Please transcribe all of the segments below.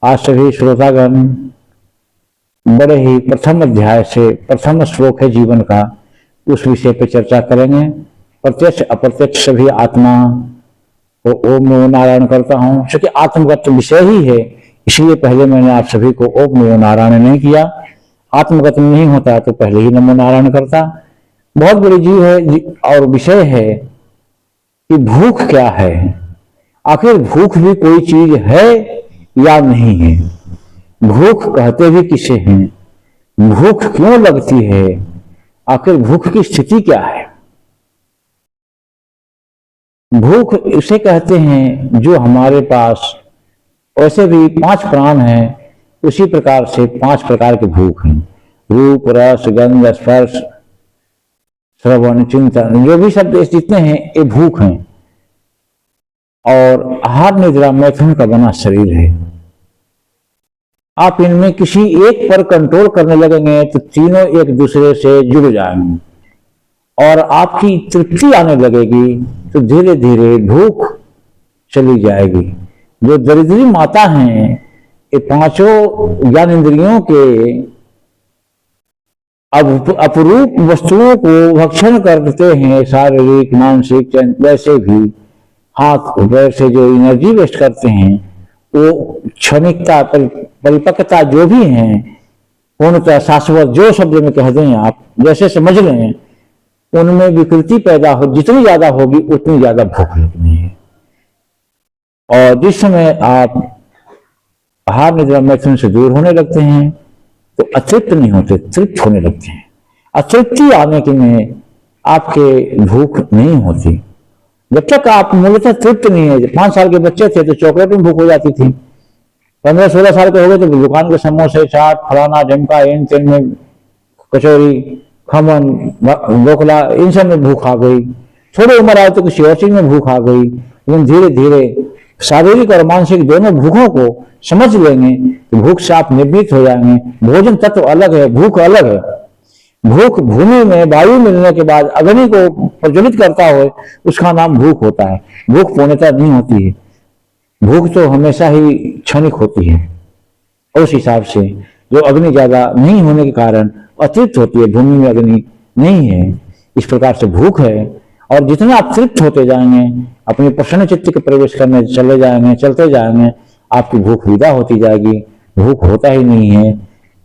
आज सभी श्रोतागण बड़े ही प्रथम अध्याय से प्रथम श्लोक है जीवन का, उस विषय पर चर्चा करेंगे। प्रत्यक्ष अप्रत्यक्ष सभी आत्मा को ओम नमो नारायण करता हूं। क्योंकि आत्मगत विषय ही है, इसलिए पहले मैंने आप सभी को ओम नमो नारायण नहीं किया। आत्मगत नहीं होता तो पहले ही नमो नारायण करता। बहुत बड़ी जीव है और विषय है कि भूख क्या है, आखिर भूख भी कोई चीज है या नहीं है। भूख कहते भी किसे हैं, भूख क्यों लगती है, आखिर भूख की स्थिति क्या है। भूख इसे कहते हैं जो हमारे पास वैसे भी 5 प्राण हैं, उसी प्रकार से 5 प्रकार की भूख हैं। रूप, रस, गंध, स्पर्श, श्रवण, चिंतन, जो भी शब्द जितने हैं ये भूख हैं। और आहार निद्रा मैथुन का बना शरीर है। आप इनमें किसी एक पर कंट्रोल करने लगेंगे तो तीनों एक दूसरे से जुड़ जाएंगे और आपकी तृप्ति आने लगेगी, तो धीरे धीरे भूख चली जाएगी। जो दरिद्री माता हैं, ये 5 ज्ञान इंद्रियों के अपरूप वस्तुओं को भक्षण करते हैं, शारीरिक, मानसिक, वैसे भी हाथ पैर से जो एनर्जी वेस्ट करते हैं, वो क्षणिकता परिपक्वता जो भी है, पूर्णतः शाश्वत जो शब्द में कह दें आप, जैसे समझ लें, उनमें विकृति पैदा हो, जितनी ज्यादा होगी उतनी ज्यादा भूख लगनी है। और जिस समय आप आहार निद्रा मैथुन से दूर होने लगते हैं तो अतृप्त नहीं होते, तृप्त होने लगते हैं। अतृप्ति आने के में आपके भूख नहीं होती। जब तक आप मूलतः तृप्त नहीं है, 5 साल के बच्चे थे तो चॉकलेट में भूख हो जाती थी, 15-16 साल के हो गए तो दुकान के समोसे, चाट, फलाना ढमका, इन तेन में कचौरी, खमन, ढोकला, इन सब में भूख आ गई। थोड़ी उम्र आए तो किसी और चीज में भूख आ गई। लेकिन धीरे धीरे शारीरिक और मानसिक दोनों भूखों को समझ लेंगे तो भूख से आप निवृत्त हो जाएंगे। भोजन तत्व अलग है, भूख अलग है। भूख भूमि में वायु मिलने के बाद अग्नि को प्रज्वलित करता हो, उसका नाम भूख होता है। भूख पूर्णतः नहीं होती है, भूख तो हमेशा ही क्षणिक होती है। उस हिसाब से जो अग्नि ज्यादा नहीं होने के कारण अतृप्त होती है, भूमि में अग्नि नहीं है, इस प्रकार से भूख है। और जितना आप तृप्त होते जाएंगे, अपने प्रसन्न चित्त के प्रवेश करने चले जाएंगे, चलते जाएंगे, आपकी भूख विदा होती जाएगी। भूख होता ही नहीं है।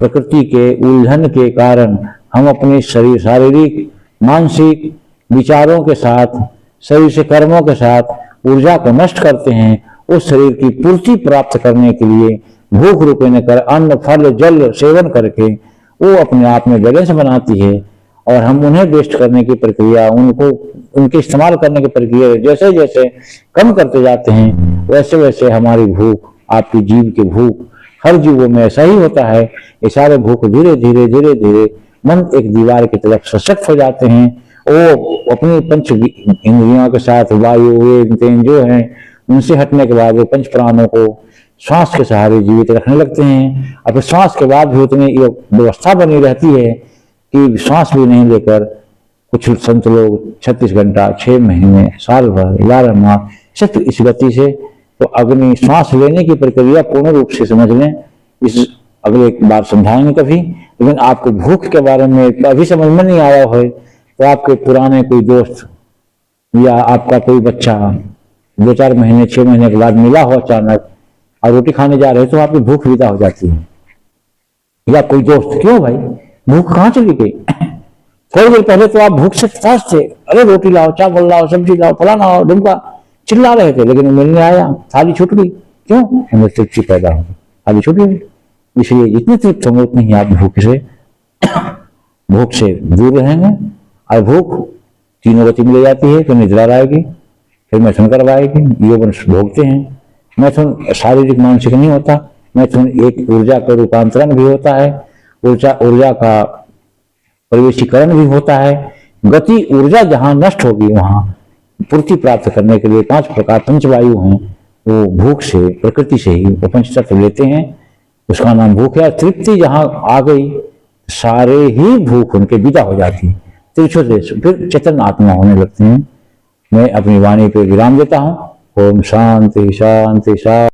प्रकृति के उलझन के कारण हम अपने शरीर, शारीरिक, मानसिक विचारों के साथ, शरीर से कर्मों के साथ ऊर्जा को नष्ट करते हैं। उस शरीर की पूर्ति प्राप्त करने के लिए भूख रूपे कर अन्न, फल, जल सेवन करके वो अपने आप में बैलेंस बनाती है। और हम उन्हें वेस्ट करने की प्रक्रिया, उनके इस्तेमाल करने की प्रक्रिया जैसे जैसे कम करते जाते हैं, वैसे वैसे हमारी भूख, आपकी जीव की भूख, हर जीवों में ऐसा ही होता है। ये सारे भूख धीरे धीरे मन एक दीवार की तरफ सशक्त हो जाते हैं। वो अपनी 5 इंद्रियों के साथ वायु, तेन जो है, उनसे हटने के बाद वो 5 प्राणों को श्वास के सहारे जीवित रखने लगते हैं। अब श्वास के बाद भी उतनी व्यवस्था बनी रहती है कि श्वास भी नहीं लेकर कुछ संत लोग 36 घंटा, 6 महीने, साल भर, 11 माह सिर्फ इस गति से, तो अग्नि श्वास लेने की प्रक्रिया पूर्ण रूप से समझ लें। इस अगले बार समझाएंगे कभी। लेकिन आपको भूख के बारे में अभी समझ में नहीं आया हो तो आपके पुराने कोई दोस्त या आपका कोई बच्चा 2-4 महीने, 6 महीने के बाद मिला हो अचानक और रोटी खाने जा रहे तो आपकी भूख विदा हो जाती है। या कोई दोस्त, क्यों भाई भूख कहाँ चली गई? थोड़ी देर पहले तो आप भूख से त्रास थे, अरे रोटी लाओ, चावल लाओ, सब्जी लाओ, फलाना लाओ, ढुमका, चिल्ला रहे थे, लेकिन मिलने आया, थाली छूट गई। क्यों? हमें तृप्ति पैदा हो, थाली छूट गई। इसलिए जितनी तृप्त होंगे उतनी ही आप भूख से दूर रहेंगे। और भूख तीनों गति में ले जाती है, फिर निद्रा आएगी, फिर मैथुन करवाएगी, यौवन भोगते हैं। मैथुन शारीरिक मानसिक नहीं होता, मैथुन एक ऊर्जा का रूपांतरण भी होता है, ऊर्जा का प्रवेशीकरण भी होता है। गति ऊर्जा जहां नष्ट होगी वहां पूर्ति प्राप्त करने के लिए 5 प्रकार पंचवायु हैं, वो भूख से, प्रकृति से ही वो 5 तत्व लेते हैं, उसका नाम भूख है। तृप्ति जहां आ गई, सारे ही भूख उनके विदा हो जाती है, फिर चेतन आत्मा होने लगते हैं। मैं अपनी वाणी पे विराम देता हूँ। ओम शांति शांति शांति।